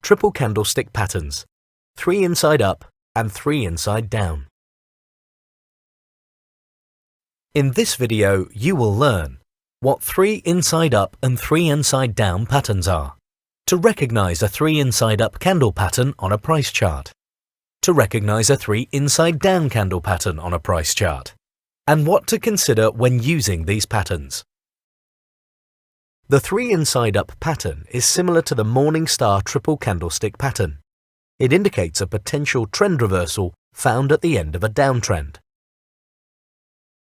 triple candlestick patterns, 3 inside up and 3 inside down. In this video, you will learn what 3 inside up and 3 inside down patterns are, to recognize a 3 inside up candle pattern on a price chart, to recognize a 3 inside down candle pattern on a price chart, and what to consider when using these patterns. The 3 inside up pattern is similar to the morning star triple candlestick pattern. It indicates a potential trend reversal found at the end of a downtrend.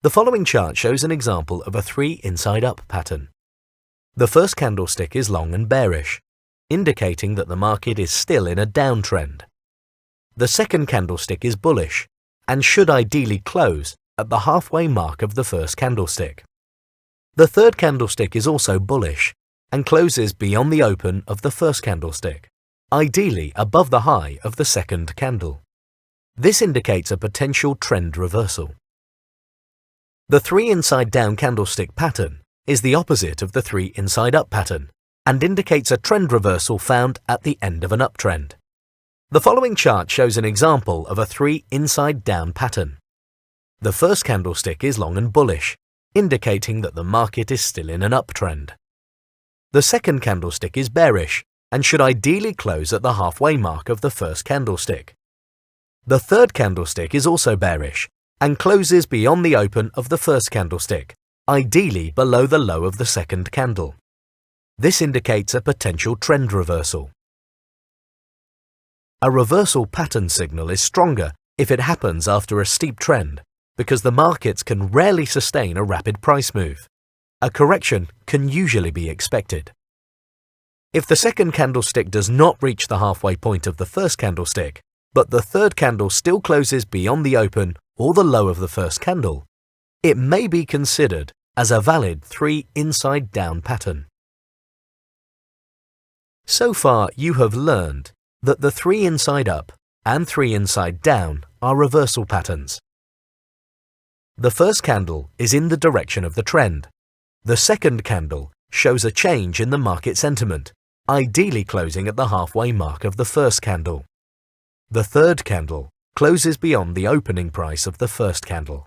The following chart shows an example of a 3 inside up pattern. The first candlestick is long and bearish, indicating that the market is still in a downtrend. The second candlestick is bullish and should ideally close at the halfway mark of the first candlestick. The third candlestick is also bullish and closes beyond the open of the first candlestick, ideally above the high of the second candle. This indicates a potential trend reversal. The 3 inside down candlestick pattern is the opposite of the 3 inside up pattern and indicates a trend reversal found at the end of an uptrend. The following chart shows an example of a 3 inside down pattern. The first candlestick is long and bullish, indicating that the market is still in an uptrend. The second candlestick is bearish and should ideally close at the halfway mark of the first candlestick. The third candlestick is also bearish and closes beyond the open of the first candlestick, ideally below the low of the second candle. This indicates a potential trend reversal. A reversal pattern signal is stronger if it happens after a steep trend, because the markets can rarely sustain a rapid price move. A correction can usually be expected. If the second candlestick does not reach the halfway point of the first candlestick, but the third candle still closes beyond the open or the low of the first candle, it may be considered as a valid 3 inside down pattern. So far, you have learned that the 3 inside up and 3 inside down are reversal patterns. The first candle is in the direction of the trend. The second candle shows a change in the market sentiment, ideally closing at the halfway mark of the first candle. The third candle closes beyond the opening price of the first candle.